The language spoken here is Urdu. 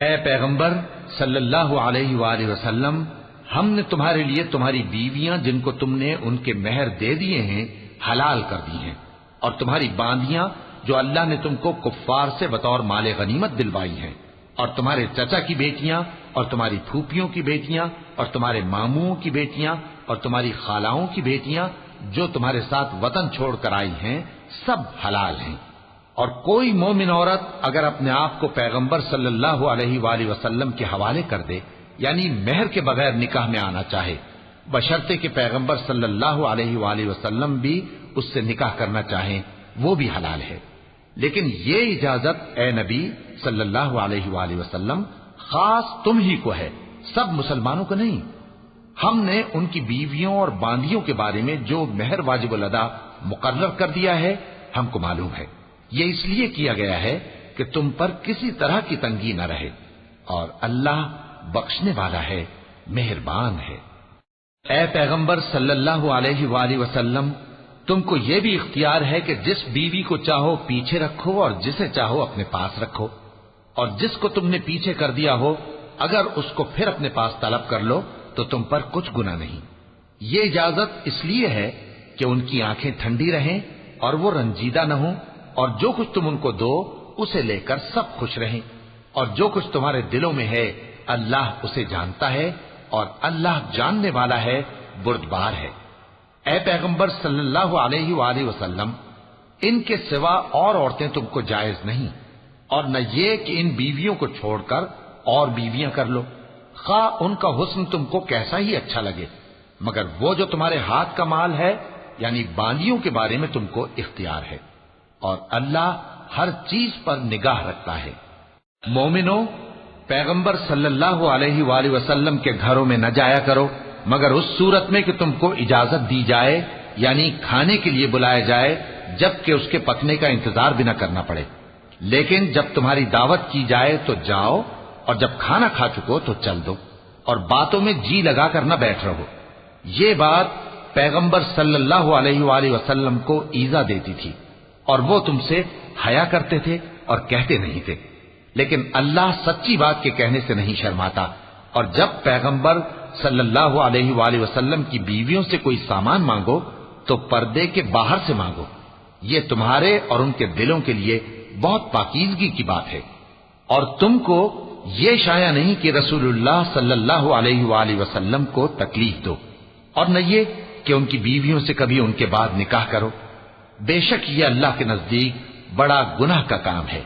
اے پیغمبر صلی اللہ علیہ وآلہ وسلم، ہم نے تمہارے لیے تمہاری بیویاں جن کو تم نے ان کے مہر دے دیے ہیں حلال کر دی ہیں، اور تمہاری باندیاں جو اللہ نے تم کو کفار سے بطور مال غنیمت دلوائی ہیں، اور تمہارے چچا کی بیٹیاں اور تمہاری پھوپھیوں کی بیٹیاں اور تمہارے ماموں کی بیٹیاں اور تمہاری خالاؤں کی بیٹیاں جو تمہارے ساتھ وطن چھوڑ کر آئی ہیں، سب حلال ہیں۔ اور کوئی مومن عورت اگر اپنے آپ کو پیغمبر صلی اللہ علیہ وآلہ وسلم کے حوالے کر دے، یعنی مہر کے بغیر نکاح میں آنا چاہے، بشرطے کہ پیغمبر صلی اللہ علیہ وآلہ وسلم بھی اس سے نکاح کرنا چاہیں، وہ بھی حلال ہے۔ لیکن یہ اجازت اے نبی صلی اللہ علیہ وآلہ وسلم خاص تم ہی کو ہے، سب مسلمانوں کو نہیں۔ ہم نے ان کی بیویوں اور باندیوں کے بارے میں جو مہر واجب الادا مقرر کر دیا ہے ہم کو معلوم ہے، یہ اس لیے کیا گیا ہے کہ تم پر کسی طرح کی تنگی نہ رہے، اور اللہ بخشنے والا ہے، مہربان ہے۔ اے پیغمبر صلی اللہ علیہ وآلہ وسلم، تم کو یہ بھی اختیار ہے کہ جس بیوی کو چاہو پیچھے رکھو اور جسے چاہو اپنے پاس رکھو، اور جس کو تم نے پیچھے کر دیا ہو اگر اس کو پھر اپنے پاس طلب کر لو تو تم پر کچھ گناہ نہیں۔ یہ اجازت اس لیے ہے کہ ان کی آنکھیں ٹھنڈی رہیں اور وہ رنجیدہ نہ ہوں، اور جو کچھ تم ان کو دو اسے لے کر سب خوش رہیں، اور جو کچھ تمہارے دلوں میں ہے اللہ اسے جانتا ہے، اور اللہ جاننے والا ہے، بردبار ہے۔ اے پیغمبر صلی اللہ علیہ وآلہ وسلم، ان کے سوا اور عورتیں تم کو جائز نہیں، اور نہ یہ کہ ان بیویوں کو چھوڑ کر اور بیویاں کر لو، خواہ ان کا حسن تم کو کیسا ہی اچھا لگے، مگر وہ جو تمہارے ہاتھ کا مال ہے یعنی باندیوں کے بارے میں تم کو اختیار ہے، اور اللہ ہر چیز پر نگاہ رکھتا ہے۔ مومنو، پیغمبر صلی اللہ علیہ وآلہ وسلم کے گھروں میں نہ جایا کرو مگر اس صورت میں کہ تم کو اجازت دی جائے، یعنی کھانے کے لیے بلایا جائے جبکہ اس کے پکنے کا انتظار بھی نہ کرنا پڑے، لیکن جب تمہاری دعوت کی جائے تو جاؤ، اور جب کھانا کھا چکو تو چل دو، اور باتوں میں جی لگا کر نہ بیٹھ رہو۔ یہ بات پیغمبر صلی اللہ علیہ وآلہ وسلم کو ایذا دیتی تھی، اور وہ تم سے حیا کرتے تھے اور کہتے نہیں تھے، لیکن اللہ سچی بات کے کہنے سے نہیں شرماتا، اور جب پیغمبر صلی اللہ علیہ وآلہ وسلم کی بیویوں سے کوئی سامان مانگو تو پردے کے باہر سے مانگو، یہ تمہارے اور ان کے دلوں کے لیے بہت پاکیزگی کی بات ہے۔ اور تم کو یہ شایع نہیں کہ رسول اللہ صلی اللہ علیہ وآلہ وسلم کو تکلیف دو، اور نہ یہ کہ ان کی بیویوں سے کبھی ان کے بعد نکاح کرو، بے شک یہ اللہ کے نزدیک بڑا گناہ کا کام ہے۔